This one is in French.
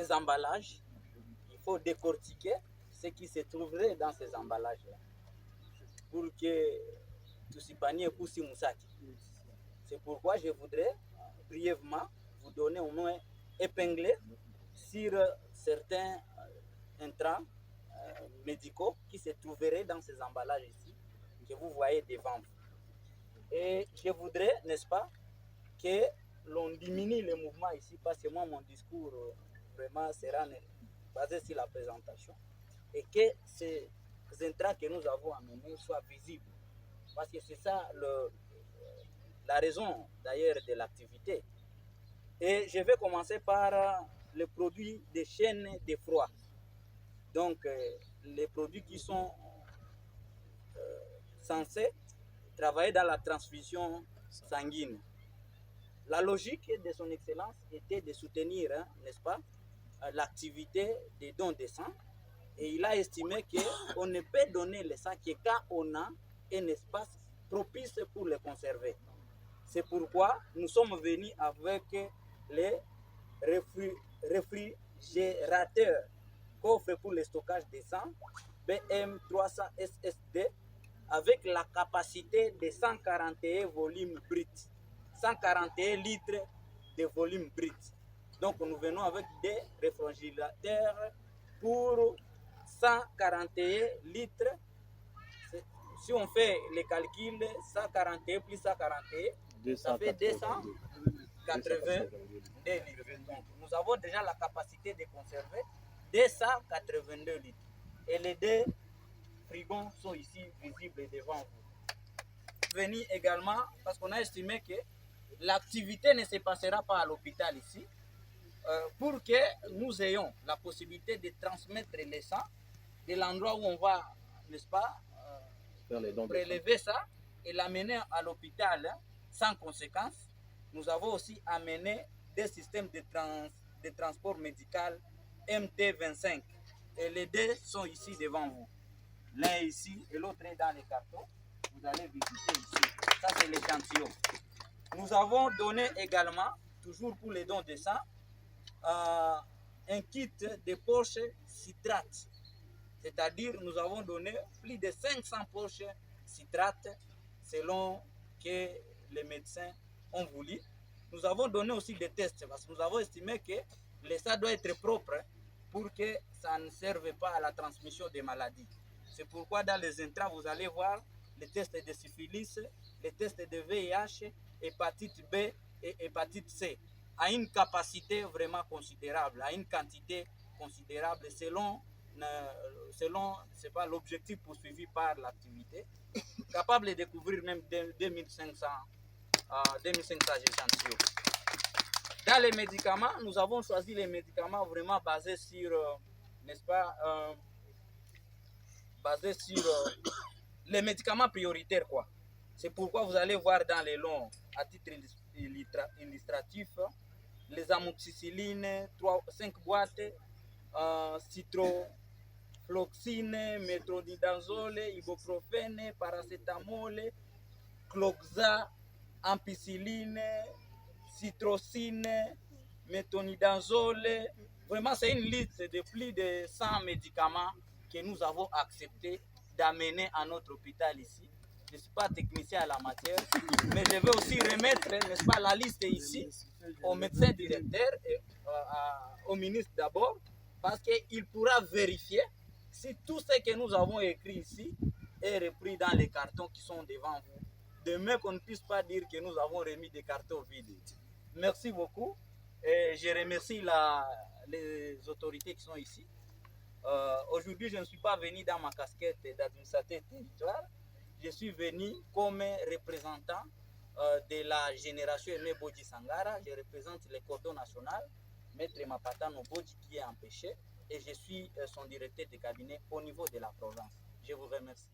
ces emballages, il faut décortiquer ce qui se trouverait dans ces emballages-là pour que Tusipanie Poussi Moussaki. C'est pourquoi je voudrais brièvement vous donner au moins épinglé sur certains intrants médicaux qui se trouveraient dans ces emballages ici, que vous voyez devant vous. Et je voudrais, n'est-ce pas, que l'on diminue le mouvement ici, parce que moi, mon discours vraiment sera basé sur la présentation, et que ces intrants que nous avons amenés soient visibles. Parce que c'est ça la raison d'ailleurs de l'activité. Et je vais commencer par les produits de chaîne de froid. Donc, les produits qui sont censés travailler dans la transfusion sanguine. La logique de son excellence était de soutenir, n'est-ce pas, l'activité des dons de sang. Et il a estimé qu'on ne peut donner le sang que quand on a un espace propice pour le conserver. C'est pourquoi nous sommes venus avec les réfrigérateurs, coffres pour le stockage de sang, BM300 SSD, avec la capacité de 141 volumes bruts, 141 litres de volume brut. Donc nous venons avec des réfrigérateurs pour 141 litres. Si on fait les calculs, 141 plus 141, ça fait 282 litres. Donc nous avons déjà la capacité de conserver 282 litres. Et les deux frigons sont ici visibles devant vous. Venir également, parce qu'on a estimé que l'activité ne se passera pas à l'hôpital ici, pour que nous ayons la possibilité de transmettre les sangs de l'endroit où on va, n'est-ce pas, prélever ça et l'amener à l'hôpital sans conséquence. Nous avons aussi amené des systèmes de transport médical MT25. Et les deux sont ici devant vous. L'un ici et l'autre est dans les cartons. Vous allez visiter ici. Ça, c'est l'échantillon. Nous avons donné également, toujours pour les dons de sang, un kit de poches citrate. C'est-à-dire, nous avons donné plus de 500 poches citrate selon que les médecins ont voulu. Nous avons donné aussi des tests parce que nous avons estimé que le sang doit être propre pour que ça ne serve pas à la transmission des maladies. C'est pourquoi dans les intrants, vous allez voir les tests de syphilis, les tests de VIH, hépatite B et hépatite C, à une capacité vraiment considérable, à une quantité considérable selon c'est pas l'objectif poursuivi par l'activité, capable de couvrir même 2500 échantillons. Dans les médicaments, nous avons choisi les médicaments vraiment basés sur, n'est-ce pas, basés sur les médicaments prioritaires, quoi. C'est pourquoi vous allez voir dans les longs, à titre illustratif, les amoxicillines, 5 boîtes, citrofloxine, métronidazole, ibuprofène, paracétamol, cloxa, ampicilline, citrocine, métronidazole. Vraiment, c'est une liste de plus de 100 médicaments que nous avons accepté d'amener à notre hôpital ici. Je ne suis pas technicien à la matière, mais je vais aussi remettre, n'est-ce pas, la liste ici au médecin directeur et au ministre d'abord, parce qu'il pourra vérifier si tout ce que nous avons écrit ici est repris dans les cartons qui sont devant vous. De même qu'on ne puisse pas dire que nous avons remis des cartons vides. Merci beaucoup. Et je remercie les autorités qui sont ici. Aujourd'hui, je ne suis pas venu dans ma casquette d'administrateur territoire. Je suis venu comme représentant de la génération Aimé Bodji Sangara. Je représente le cordon national, Maître Mapatano Bodji qui est empêché. Et je suis son directeur de cabinet au niveau de la province. Je vous remercie.